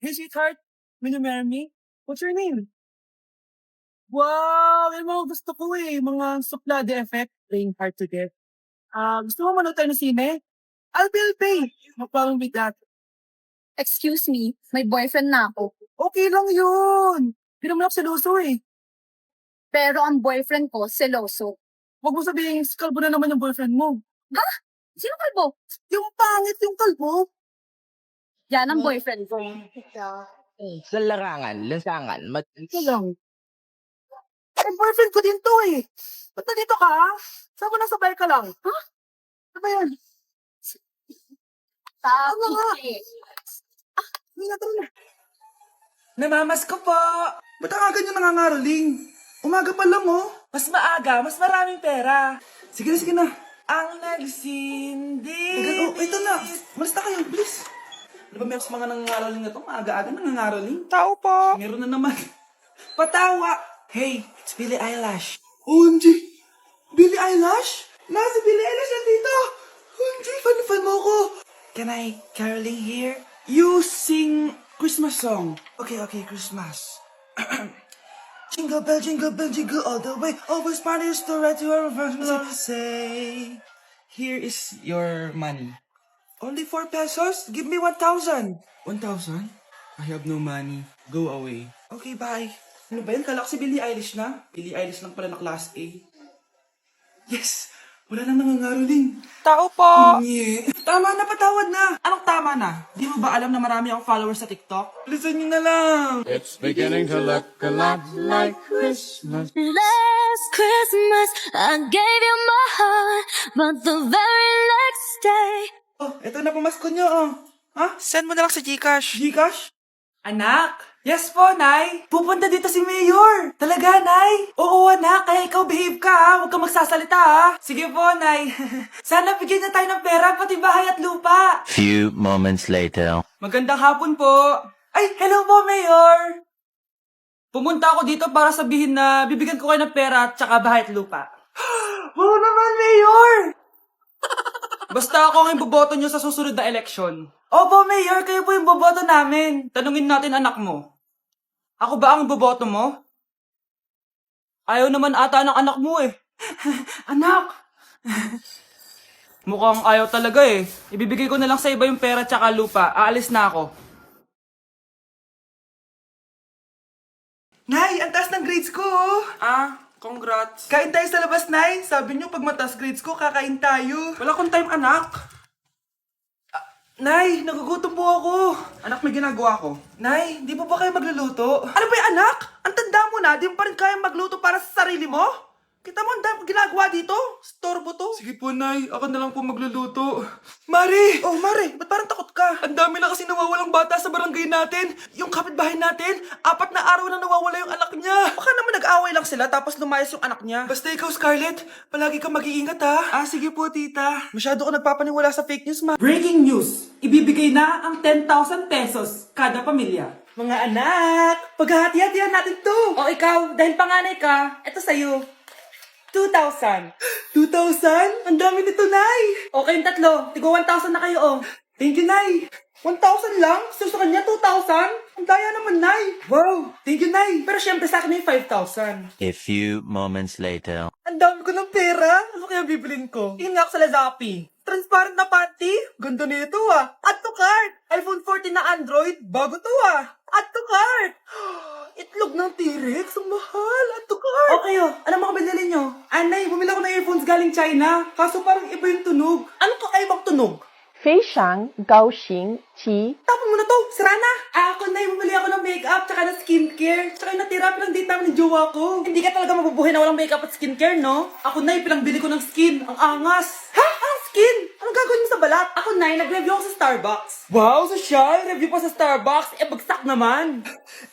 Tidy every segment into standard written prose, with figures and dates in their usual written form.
Hey, sweetheart, will you marry me? What's your name? Wow! Yung mga gusto ko mga suplade effect, playing hard to get. Gusto mo manood tayo ng sine? I'll pay. No problem with that. Excuse me, may boyfriend na ako. Okay lang yun. Hindi naman ako seloso Pero ang boyfriend ko, seloso. Huwag mo sabihin, kalbo na naman yung boyfriend mo. Sino kalbo? Yung pangit yung kalbo. Yan ang boyfriend ko. Sa larangan, lansangan, Ito lang. Boyfriend ko din to Ba't nandito ka? Saan mo nasabay ka lang? Ano ba yan? Ano nga? Hindi na tara na. Namamas ko po! Ba't ang aga niyo nangangaroling? Umaga pa lang, oh. Mas maaga, mas maraming pera. Sige na, sige na. Ang nagsindi. Oh, ito na. Malis na kayo, please. Ano ba meron sa mga nangangaroling na to? Maaga-aga nangangaroling. Tao po! Meron na naman. Patawa! Hey, it's Billie Eilish. OMG! Billie Eilish? Si Billie Eilish nandito! OMG, fan mo ko! Can I caroling here? You sing Christmas song. Okay, Christmas. Jingle bell, jingle all the way. Always parties to ride to our first say, here is your money. Only 4 pesos? Give me 1,000. 1,000? I have no money. Go away. Okay, bye. Ano ba yun? Kala ko si Billie Eilish na. Billie Eilish lang pala na class A. Yes! Wala nang nangangaroling. Tao po! Yeah. Tama na, patawad na. Anong tama na? Di mo ba alam na marami akong followers sa TikTok? Listen nyo na lang. It's beginning to look a lot like Christmas. Last Christmas, I gave you my heart, but the very next day. Oh, eto na pamasko nyo, oh. Ha? Send mo na lang sa Gcash. Gcash? Anak! Yes po, Nay! Pupunta dito si Mayor! Talaga, Nay? Oo, anak. Kaya ikaw behave ka, ha? Huwag kang magsasalita, ha? Sige po, Nay. Sana bigyan niya tayo ng pera, pati bahay at lupa. Few moments later. Magandang hapon po. Ay, hello po, Mayor! Pumunta ako dito para sabihin na bibigyan ko kayo ng pera at saka bahay at lupa. Oo naman, Mayor! Basta ako ang iboboto nyo sa susunod na eleksyon. Opo, Mayor, kayo po yung boboto namin. Tanungin natin anak mo. Ako ba ang boboto mo? Ayaw naman ata ng anak mo Anak! Mukhang ayaw talaga Ibibigay ko na lang sa iba yung pera tsaka lupa. Aalis na ako. Nay, ang taas ng grades ko, Congrats. Kain tayo sa labas, Nay. Sabi niyo, pag mataas grades ko, kakain tayo. Wala akong time, anak. Nay, nagugutom po ako. Anak, may ginagawa ko. Nay, di po ba kayo magluluto? Ano ba yung anak? Ang tanda mo na, di mo pa rin kaya magluto para sa sarili mo? Kita mo ang dami ginagawa dito? Storbo to. Sige po, Nay. Ako na lang po magluluto. Mari! Oh, Mare, ba't parang takot ka? Ang dami na kasi nawawalang bata sa barangay natin. Yung kapitbahay natin, 4 na araw na nawawala yung anak niya. Baka naman nag-away lang sila tapos lumayas yung anak niya. Basta ikaw, Scarlett, palagi kang mag-iingat, ha? Sige po, tita. Masyado ka nagpapaniwala sa fake news, ma. Breaking news! Ibibigay na ang 10,000 pesos kada pamilya. Mga anak, paghahati-hatihan natin to. O ikaw, dahil panganay ka, eto sa'yo. 2,000. 2,000? Ang dami nito, Nay! Okay yung tatlo, tigo 1,000 na kayo Thank you, Nay! 1,000 lang? Gusto ka niya 2,000? Ang daya naman, Nay. Wow! Thank you, Nay! Pero syempre sa akin yung 5,000. A few moments later. Ang dami ko ng pera. Ano kaya bibilin ko? Yun nga ako sa Lazappi. Transparent na panty? Ganda nito Add to cart. iPhone 14 na Android? Bago to Add to cart. Itlog ng T-Rex? Ang mahal. Add to cart. Okay ano mga binili nyo? Anay, bumili ako ng earphones galing China. Kaso parang iba yung tunog. Anong kakaibang tunog? 非常高兴其 Tapon mo na to, sira na. Ako na bumili ako ng makeup tsaka ng skincare. Tsaka yung natira pinang date namin ng jowa ko. Hindi ka talaga mabubuhay na walang makeup at skincare, no? Ako na pinangbili ko ng skin. Ang angas. Ha? Ang skin? Anong gagawin mo sa balat? Ako na nag-review ako sa Starbucks. Wow, social. Review pa sa Starbucks. Bagsak naman.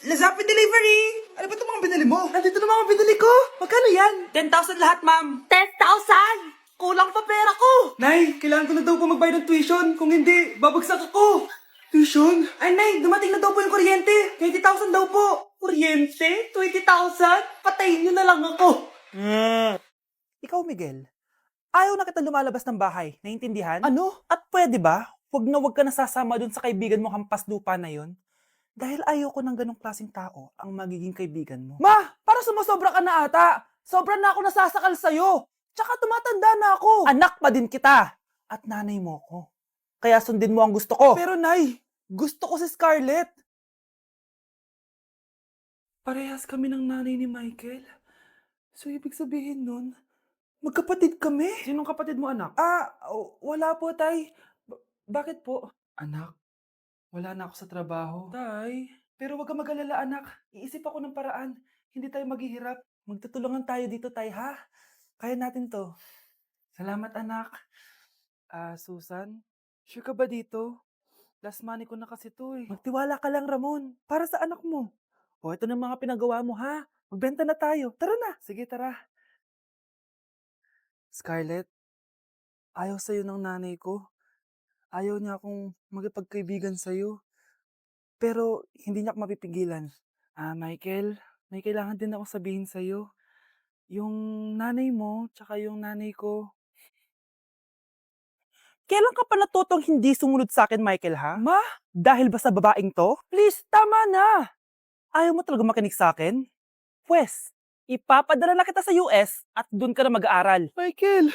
Lazappi Delivery! Ano ba itong mga binili mo? Nandito na mga binili ko. Magkano yan? 10,000 lahat, ma'am. 10,000! Kulang pa pera ko! Nay, kailangan ko na daw po magbayad ng tuition. Kung hindi, babagsak ako. Tuition? Ay, Nay, dumating na daw po yung kuryente. 20,000 daw po. Kuryente? 20,000? Patayin niyo na lang ako. Ikaw, Miguel, ayaw na kita lumalabas ng bahay. Naiintindihan? Ano? At pwede ba? Huwag ka nasasama dun sa kaibigan mo hampas lupa na yun. Dahil ayoko ng ganong klaseng tao ang magiging kaibigan mo. Ma! Para sumasobra ka na ata! Sobra na ako nasasakal sa'yo! Tsaka tumatanda na ako! Anak pa din kita! At nanay mo ko. Kaya sundin mo ang gusto ko. Pero Nay, gusto ko si Scarlett. Parehas kami ng nanay ni Michael. So ibig sabihin nun, magkapatid kami? Sinong kapatid mo, anak? Wala po, Tay. Bakit po? Anak, wala na ako sa trabaho. Tay, pero wag ka mag-alala, anak. Iisip ako ng paraan. Hindi tayo maghihirap. Magtutulungan tayo dito, Tay, ha? Kaya natin to. Salamat, anak. Susan, sure ka ba dito? Last money ko na kasi to eh. Magtiwala ka lang, Ramon. Para sa anak mo. O, ito na mga pinagawa mo, ha? Magbenta na tayo. Tara na. Sige, tara. Scarlett, ayaw sa'yo ng nanay ko. Ayaw niya akong magipagkaibigan sa'yo. Pero hindi niya ako mapipigilan. Michael, may kailangan din ako sabihin sa'yo. Yung nanay mo, tsaka yung nanay ko. Kailan ka pa natutong hindi sumunod sa akin, Michael, ha? Ma, dahil ba sa babaeng to? Please, tama na! Ayaw mo talaga makinig sa akin? Pwes, ipapadala na kita sa US at doon ka na mag-aaral. Michael!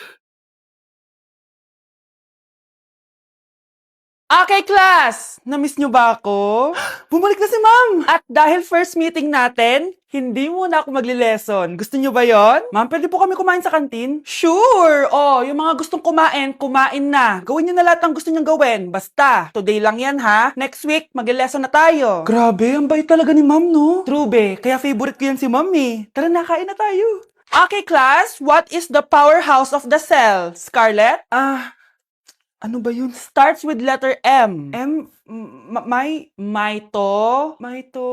Okay, class! Namiss nyo ba ako? Bumalik na si ma'am! At dahil first meeting natin, hindi muna ako magli-lesson. Gusto nyo ba yon? Ma'am, pwede po kami kumain sa kantin? Sure! Oh, yung mga gustong kumain, kumain na. Gawin nyo na lahat ng gusto nyong gawin. Basta, today lang yan ha. Next week, magli-lesson na tayo. Grabe, ang bait talaga ni ma'am, no? True, be. Kaya favorite ko yan si ma'am eh. Tara na, kain na tayo. Okay, class. What is the powerhouse of the cell? Scarlett? Ano ba yun? Starts with letter M.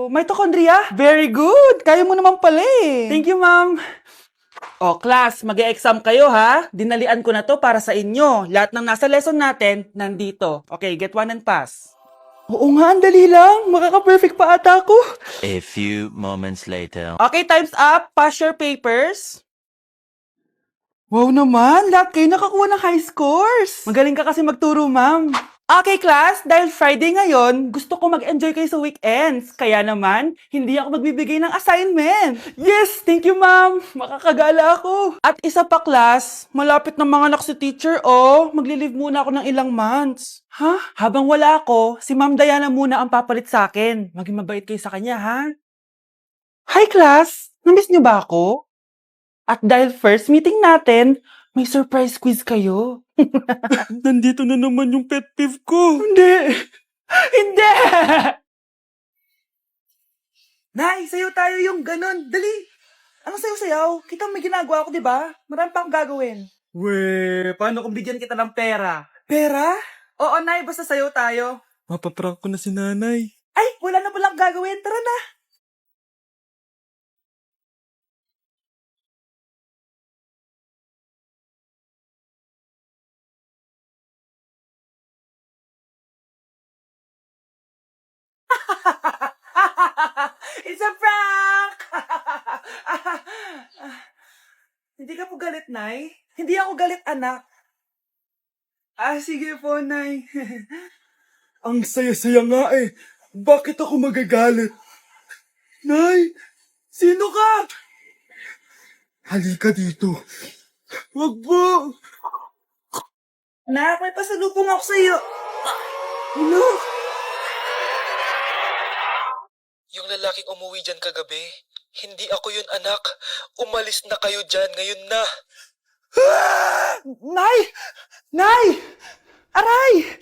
Mitochondria? Very good! Kaya mo naman pala eh. Thank you, ma'am. O, class, mag-e-exam kayo ha. Dinalian ko na to para sa inyo. Lahat ng nasa lesson natin, nandito. Okay, get one and pass. Oo nga, ang dali lang. Makaka-perfect pa ata ako. A few moments later. Okay, time's up. Pass your papers. Wow naman, lahat kayo nakakuha ng high scores. Magaling ka kasi magturo, ma'am. Okay, class, dahil Friday ngayon, gusto ko mag-enjoy kayo sa weekends. Kaya naman, hindi ako magbibigay ng assignment. Yes, thank you, ma'am. Makakagala ako. At isa pa, class, malapit na mga anak si teacher, oh. Magli-leave muna ako ng ilang months. Ha? Habang wala ako, si Ma'am Diana muna ang papalit sa akin. Maging mabait kayo sa kanya, ha? Hi, class. Namiss niyo ba ako? At dahil first meeting natin, may surprise quiz kayo. Nandito na naman yung pet peeve ko. Hindi! Hindi! Nay, sayo tayo yung ganon. Dali! Ano sayo-sayaw? Kita may ginagawa ko, di ba? Marami pa akong gagawin. Weh, paano kung bigyan kita ng pera? Pera? Oo, Nay, basta sayo tayo. Mapaprank ko na si nanay. Ay, wala na palang gagawin. Tara na! It's a prank! Hindi ka po galit, Nay? Hindi ako galit, anak. Sige po, Nay. Ang saya-saya nga eh. Bakit ako magagalit? Nay, sino ka? Halika dito. Wag po. Nak, may pasalubong ako sa'yo. Ano? Yung lalaking umuwi dyan kagabi, hindi ako yun, anak. Umalis na kayo dyan, ngayon na. Nay! Nay! Aray!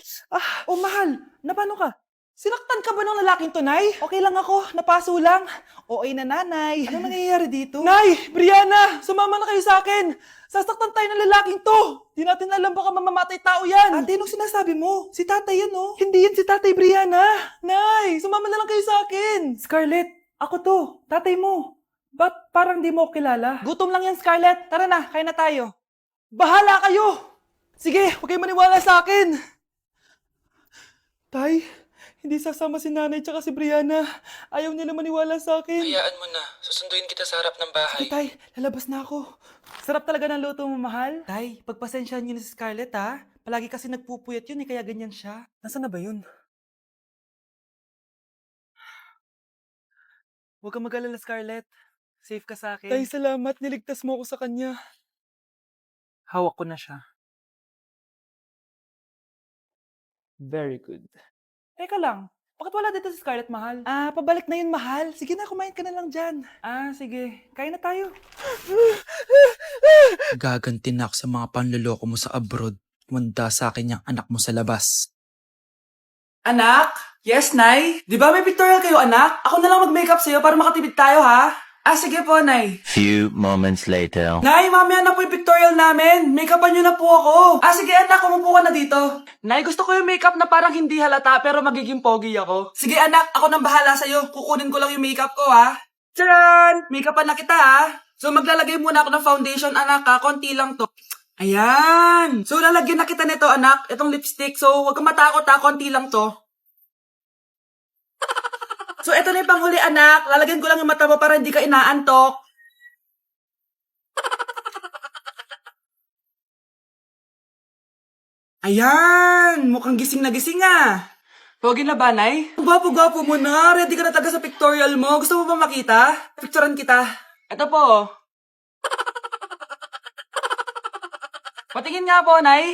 Mahal, napano ka? Sinaktan ka ba ng lalaking to, Nay? Okay lang ako, napaso lang. Okay na, nanay. Ano nangyayari dito? Nay! Brianna! Sumama na kayo sa akin! Sasaktan tayo ng lalaking to! Di natin alam baka mamamatay tao yan! Ate, anong sinasabi mo? Si tatay yan, oh. Hindi yan si tatay, Brianna! Nay! Sumama na lang kayo sa akin! Scarlett, ako to. Tatay mo. Ba't parang di mo ako kilala? Gutom lang yan, Scarlett. Tara na, kain na tayo. Bahala kayo! Sige, huwag kayo maniwala sa akin! Tay, hindi sasama si nanay tsaka si Brianna. Ayaw nila maniwala sa akin. Hayaan mo na. Susunduin kita sa harap ng bahay. Sige, Tay. Lalabas na ako. Sarap talaga ng luto mo, mahal. Tay, pagpasensyahan niyo na si Scarlett, ha? Palagi kasi nagpupuyat yun, kaya ganyan siya. Nasaan na ba yun? Huwag kang mag-alala, Scarlett. Safe ka sa akin. Tay, salamat. Niligtas mo ako sa kanya. Hawak ko na siya. Very good. Teka lang. Bakit wala dito si Scarlett, mahal? Pabalik na yun, mahal. Sige na, kumain ka na lang dyan. Sige. Kain na tayo. Gaganti na ako sa mga panluloko mo sa abroad. Manda sa akin yung anak mo sa labas. Anak? Yes, Nay? Di ba may pictorial kayo, anak? Ako na lang mag-makeup sa'yo para makatipid tayo, ha? Sige po, Nay. Few moments later. Nay, mamaya na po yung pictorial namin. Make-upan niyo na po ako. Sige, anak, umupo ka na dito. Nay, gusto ko yung makeup na parang hindi halata pero magiging pogi ako. Sige, anak, ako nang bahala sa'yo. Kukunin ko lang yung makeup ko, ha? Tcharan! Make-upan na kita, ha? So, maglalagay muna ako ng foundation, anak, ha? Konti lang to. Ayan! So, lalagyan na kita nito, anak. Itong lipstick. So, huwag kang matakot, ha? Konti lang to. So, eto na yung panghuli, anak. Lalagyan ko lang yung mata mo para hindi ka inaantok. Ayan! Mukhang gising na gising, ah. Pogi na ba, Nay? Gwapo-gwapo mo na. Ready ka na talaga sa pictorial mo. Gusto mo ba makita? Picturean kita. Eto po. Patingin nga po, Nay.